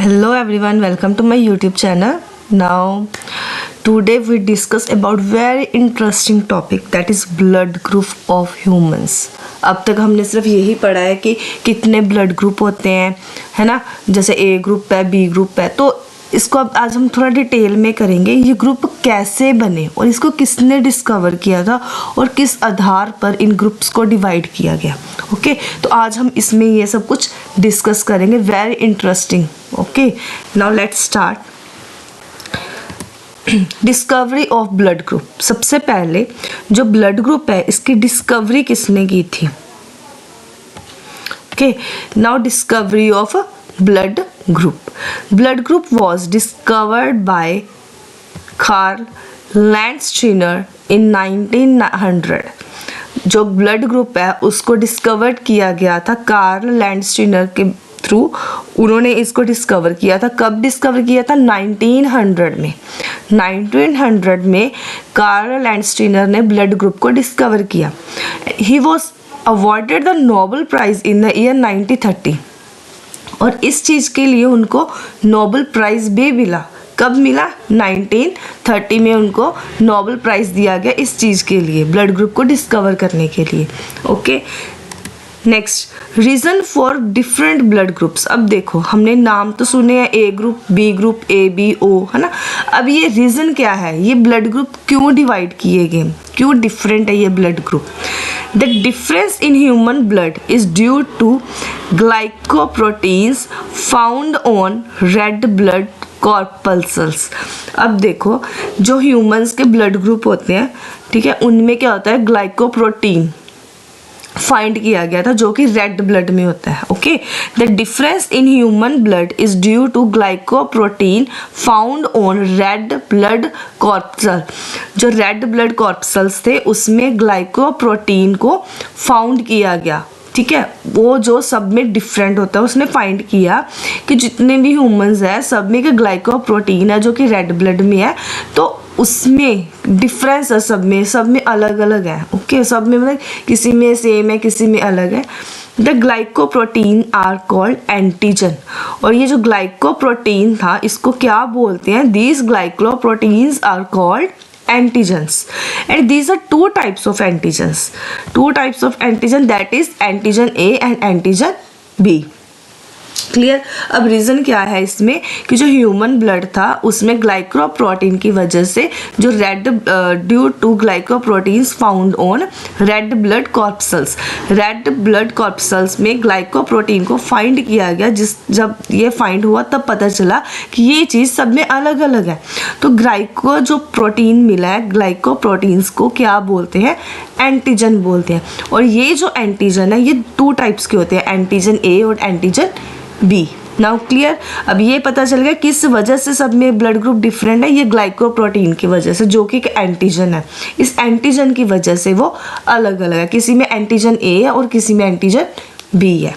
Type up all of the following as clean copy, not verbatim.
Hello everyone, welcome to my YouTube channel. Now, today we discuss about very interesting topic that is blood group of humans. अब तक हमने सिर्फ यही पढ़ा है कि कितने ब्लड ग्रुप होते हैं, है ना, जैसे ए ग्रुप है, बी ग्रुप है। तो इसको अब आज हम थोड़ा डिटेल में करेंगे, ये ग्रुप कैसे बने और इसको किसने डिस्कवर किया था और किस आधार पर इन ग्रुप्स को डिवाइड किया गया। ओके, तो आज हम इसमें ये सब कुछ डिस्कस करेंगे, very interesting. Okay, now let's start. Discovery of blood group. सबसे पहले जो ब्लड ग्रुप है इसकी डिस्कवरी किसने की थी? Okay, now discovery of blood group was discovered by Carl Landsteiner in 1900। जो ब्लड ग्रुप है उसको डिस्कवर किया गया था कार्ल लैंडस्टीनर के थ्रू। उन्होंने इसको डिस्कवर किया था। कब डिस्कवर किया था? 1900 में। 1900 में कार्ल लैंडस्टीनर ने ब्लड ग्रुप को डिस्कवर किया। He was awarded the Nobel prize in the year 1930 और इस चीज़ के लिए उनको नोबेल प्राइज़ भी मिला। कब मिला? 1930 में उनको नोबेल प्राइज़ दिया गया इस चीज़ के लिए, ब्लड ग्रुप को डिस्कवर करने के लिए। Okay, next, reason for different blood groups. अब देखो, हमने नाम तो सुने हैं, A group, B group, A B O, है ना। अब ये रीज़न क्या है, ये ब्लड ग्रुप क्यों डिवाइड किए गए, क्यों डिफरेंट है ये blood group? The difference in human blood is due to glycoproteins found on red blood corpuscles। अब देखो, जो ह्यूमंस के ब्लड ग्रुप होते हैं, ठीक है, उनमें क्या होता है, ग्लाइकोप्रोटीन फाइंड किया गया था जो कि रेड ब्लड में होता है। Okay, the difference in human blood is due to glycoprotein found on red blood corpuscle. जो रेड ब्लड कॉर्पसल्स थे उसमें ग्लाइकोप्रोटीन को फाउंड किया गया, ठीक है। वो जो सब में डिफरेंट होता है, उसने फाइंड किया कि जितने भी ह्यूमंस हैं सब में ग्लाइकोप्रोटीन है जो कि रेड ब्लड में है, तो उसमें डिफरेंस है, सब में अलग अलग है। ओके, सब में मतलब किसी में सेम है, किसी में अलग है। The glycoprotein are called antigen. और ये जो ग्लाइकोप्रोटीन था इसको क्या बोलते हैं? These glycoproteins are called antigens, and these are two types of antigen, that is antigen A and antigen B। Clear? अब रीज़न क्या है इसमें कि जो ह्यूमन ब्लड था उसमें ग्लाइकोप्रोटीन की वजह से जो red due to glycoproteins found on red blood corpuscles में ग्लाइकोप्रोटीन को फाइंड किया गया। जब ये फाइंड हुआ तब पता चला कि ये चीज़ सब में अलग अलग है। तो ग्लाइको जो प्रोटीन मिला है, ग्लाइकोप्रोटीन्स को क्या बोलते हैं? एंटीजन बोलते हैं। और ये जो एंटीजन है ये टू टाइप्स के होते हैं, एंटीजन ए और एंटीजन बी। Now clear? अब ये पता चल गया किस वजह से सब में ब्लड ग्रुप डिफरेंट है, ये ग्लाइकोप्रोटीन की वजह से, जो कि एक एंटीजन है। इस एंटीजन की वजह से वो अलग अलग है, किसी में एंटीजन ए है और किसी में एंटीजन बी है।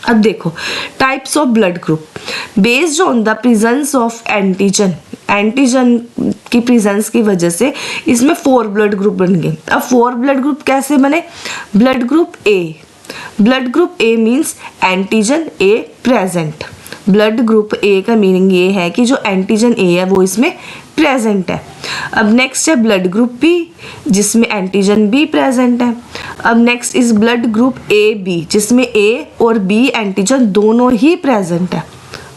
अब देखो, types of blood group based on the presence of antigen की प्रेजेंस की वजह से इसमें 4 ब्लड ग्रुप बन गए। अब 4 ब्लड ग्रुप कैसे बने? Blood group A means antigen A present. Blood group ए का मीनिंग ये है कि जो एंटीजन ए है वो इसमें प्रेजेंट है। अब नेक्स्ट है ब्लड ग्रुप बी जिसमें एंटीजन बी प्रेजेंट है। अब next is blood group A B जिसमें ए और बी एंटीजन दोनों ही प्रेजेंट है।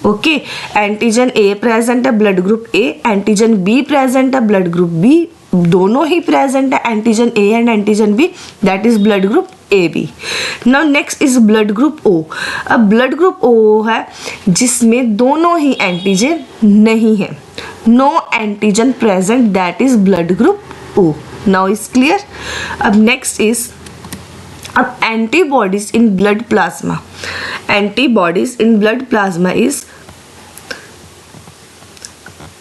ओके, एंटीजन ए प्रेजेंट है blood group A, antigen B present है ब्लड ग्रुप बी, दोनों ही प्रेजेंट है antigen A and antigen B, that is blood group A B. Now next is blood group O. अब blood group O है जिसमें दोनों ही antigen नहीं है, no antigen present, that is blood group O. Now is clear? अब next is अब antibodies in blood plasma. Antibodies in blood plasma is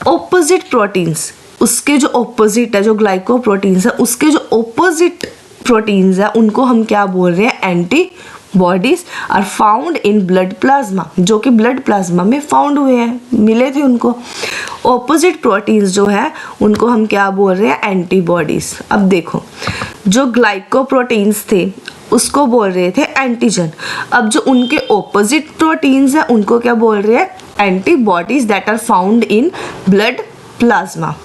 opposite proteins, उसके जो ऑपोजिट है, जो ग्लाइकोप्रोटीन्स है उसके जो ऑपोजिट प्रोटीन्स है उनको हम क्या बोल रहे हैं? Antibodies are found in blood plasma, जो कि ब्लड प्लाज्मा में फाउंड हुए हैं, मिले थे उनको। ऑपोजिट प्रोटीन्स जो है उनको हम क्या बोल रहे हैं? एंटीबॉडीज। अब देखो, जो ग्लाइकोप्रोटीन्स थे उसको बोल रहे थे एंटीजन। अब जो उनके ऑपोजिट प्रोटीन्स हैं उनको क्या बोल रहे हैं? Antibodies that are found in blood plasma.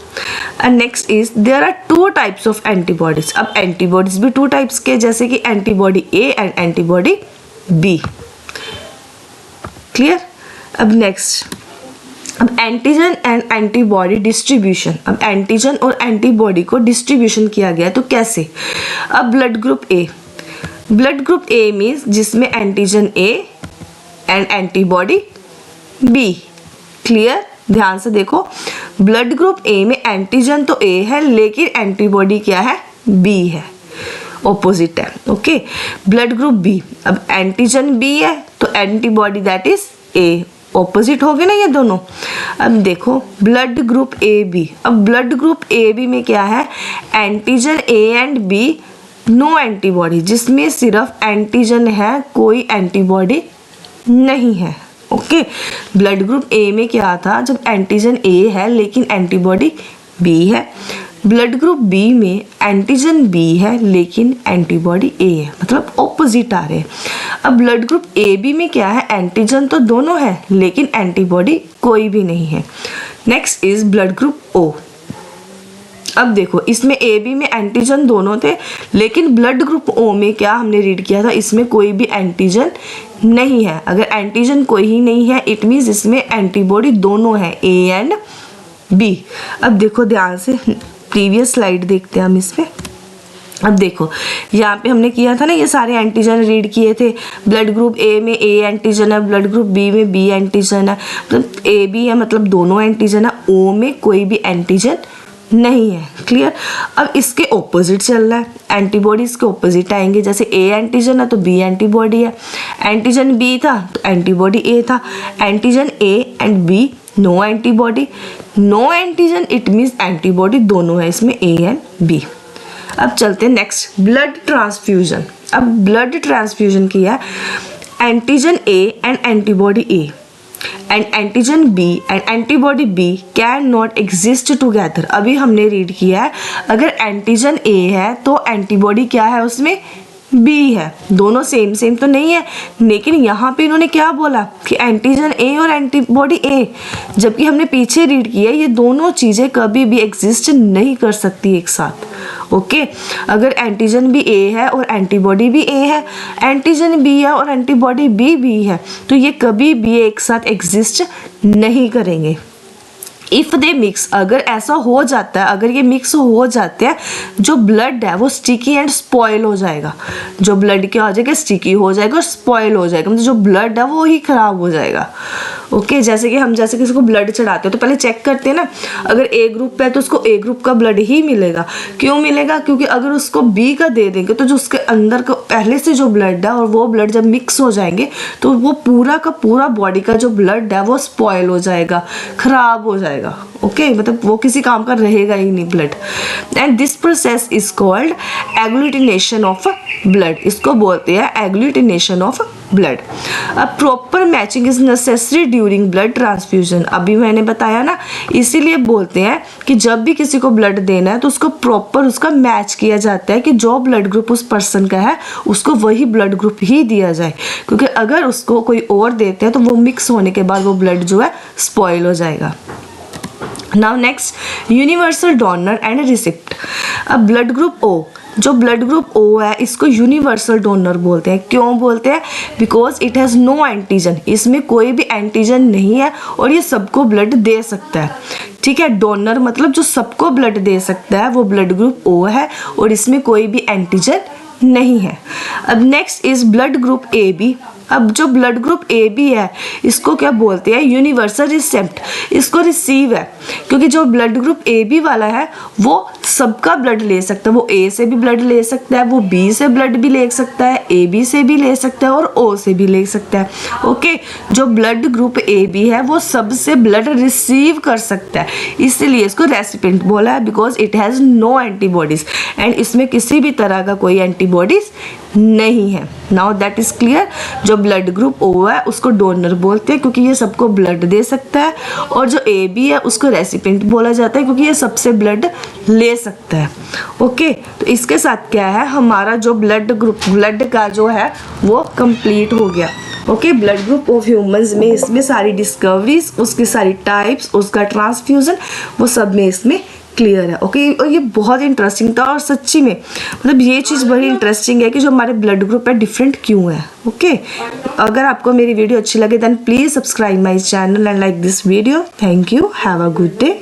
And next is there are two types of antibodies. अब एंटीबॉडीज भी टू टाइप्स के, जैसे कि antibody A and antibody B. Clear? अब नेक्स्ट, अब एंटीजन एंड एंटीबॉडी डिस्ट्रीब्यूशन। अब एंटीजन और antibody को डिस्ट्रीब्यूशन किया गया, तो कैसे? अब blood group A, blood group A means जिसमें antigen A and antibody B. Clear? ध्यान से देखो, ब्लड ग्रुप ए में एंटीजन तो ए है लेकिन एंटीबॉडी क्या है? बी है, ऑपोजिट है। ओके, ब्लड ग्रुप बी, अब एंटीजन बी है तो antibody that is A, opposite हो गए ना ये दोनों। अब देखो ब्लड ग्रुप ए बी, अब ब्लड ग्रुप ए बी में क्या है? Antigen A and B, no antibody, जिसमें सिर्फ एंटीजन है, कोई एंटीबॉडी नहीं है। ओके, ब्लड ग्रुप ए में क्या था? जब एंटीजन ए है लेकिन एंटीबॉडी बी है। ब्लड ग्रुप बी में एंटीजन बी है लेकिन एंटीबॉडी ए है, मतलब ऑपोजिट आ रहे हैं। अब ब्लड ग्रुप ए बी में क्या है? एंटीजन तो दोनों है लेकिन एंटीबॉडी कोई भी नहीं है। Next is blood group O. अब देखो इसमें ए बी में एंटीजन दोनों थे लेकिन ब्लड ग्रुप ओ में क्या हमने रीड किया था? इसमें कोई भी एंटीजन नहीं है। अगर एंटीजन कोई ही नहीं है इट मीन्स इसमें एंटीबॉडी दोनों है, ए एंड बी। अब देखो ध्यान से, प्रीवियस स्लाइड देखते हैं हम इसमें। अब देखो यहाँ पे हमने किया था ना, ये सारे एंटीजन रीड किए थे। ब्लड ग्रुप ए में ए एंटीजन है, ब्लड ग्रुप बी में बी एंटीजन है, मतलब ए बी है मतलब दोनों एंटीजन है, ओ में कोई भी एंटीजन नहीं है। क्लियर? अब इसके ऑपोजिट चल रहा है, एंटीबॉडी इसके ऑपोजिट आएंगे। जैसे ए एंटीजन है तो बी एंटीबॉडी है, एंटीजन बी था तो एंटीबॉडी ए था, antigen A and B no antibody, no antigen it means antibody दोनों है इसमें, ए एंड बी। अब चलते हैं नेक्स्ट, ब्लड ट्रांसफ्यूजन। अब ब्लड ट्रांसफ्यूजन किया, antigen A and antibody A and antigen B and antibody B can not exist together. अभी हमने रीड किया है, अगर एंटीजन ए है तो एंटीबॉडी क्या है उसमें? बी है, दोनों सेम सेम तो नहीं है। लेकिन यहाँ पे इन्होंने क्या बोला कि एंटीजन ए और एंटीबॉडी ए, जबकि हमने पीछे रीड किया ये दोनों चीज़ें कभी भी एग्जिस्ट नहीं कर सकती एक साथ। ओके, अगर एंटीजन भी ए है और एंटीबॉडी भी ए है, एंटीजन बी है और एंटीबॉडी बी है, तो ये कभी भी एक साथ एग्जिस्ट नहीं करेंगे। इफ़ दे मिक्स, अगर ऐसा हो जाता है, अगर ये मिक्स हो जाते हैं, जो ब्लड है वो स्टिकी एंड स्पॉइल हो जाएगा। जो ब्लड क्या हो जाएगा? स्टिकी हो जाएगा और स्पॉइल हो जाएगा, मतलब जो ब्लड है वो ही खराब हो जाएगा। ओके, जैसे कि हम जैसे किसी को ब्लड चढ़ाते हो तो पहले चेक करते हैं ना, अगर ए ग्रुप है तो उसको ए ग्रुप का ब्लड ही मिलेगा। क्यों मिलेगा? क्योंकि अगर उसको बी का दे देंगे तो जो उसके अंदर का पहले से जो ब्लड है और वो ब्लड जब मिक्स हो जाएंगे तो वो पूरा का पूरा बॉडी का जो ब्लड है वो स्पॉइल हो जाएगा, खराब हो जाएगा। ओके, मतलब वो किसी काम का रहेगा ही नहीं blood. And this process is called agglutination of blood, इसको बोलते हैं एग्लूटिनेशन ऑफ ब्लड। अब proper matching is necessary during blood transfusion, अभी मैंने बताया ना, इसीलिए बोलते हैं कि जब भी किसी को ब्लड देना है तो उसको प्रॉपर उसका मैच किया जाता है कि जो ब्लड ग्रुप उस पर्सन का है उसको वही ब्लड ग्रुप ही दिया जाए, क्योंकि अगर उसको कोई और देते हैं तो वो मिक्स होने के बाद वो ब्लड जो है स्पॉइल हो जाएगा। Now next, universal donor and receipt. अब ब्लड ग्रुप ओ, जो ब्लड ग्रुप ओ है इसको यूनिवर्सल डोनर बोलते हैं। क्यों बोलते हैं? Because it has no antigen, इसमें कोई भी एंटीजन नहीं है और ये सबको ब्लड दे सकता है। ठीक है, डोनर मतलब जो सबको ब्लड दे सकता है वो ब्लड ग्रुप ओ है और इसमें कोई भी एंटीजन नहीं है। अब next is blood group A B. अब जो ब्लड ग्रुप ए बी है इसको क्या बोलते हैं? यूनिवर्सल रिसेप्ट, इसको रिसीव है, क्योंकि जो ब्लड ग्रुप ए बी वाला है वो सबका ब्लड ले सकता है, वो ए से भी ब्लड ले सकता है, वो बी से ब्लड भी ले सकता है, ए बी से भी ले सकता है और ओ से भी ले सकता है। ओके, जो ब्लड ग्रुप ए बी है वो सबसे ब्लड रिसीव कर सकता है, इसलिए इसको रेसिपिएंट बोला है, because it has no antibodies and इसमें किसी भी तरह का कोई एंटीबॉडीज नहीं है। Now that is clear. जो ब्लड ग्रुप ओ है उसको डोनर बोलते हैं क्योंकि ये सबको ब्लड दे सकता है, और जो ए बी है उसको रेसिपिएंट बोला जाता है क्योंकि ये सबसे ब्लड ले सकता है। ओके, तो इसके साथ क्या है, हमारा जो ब्लड ग्रुप, ब्लड का जो है वो कंप्लीट हो गया। Okay, blood group of humans में इसमें सारी डिस्कवरीज, उसकी सारी टाइप्स, उसका ट्रांसफ्यूजन, वो सब में इसमें क्लियर है। ओके, और ये बहुत इंटरेस्टिंग था, और सच्ची में मतलब ये चीज़ बड़ी इंटरेस्टिंग है कि जो हमारे ब्लड ग्रुप है डिफरेंट क्यों है। ओके, अगर आपको मेरी वीडियो अच्छी लगे then please subscribe my channel and like this video. Thank you, have a good day.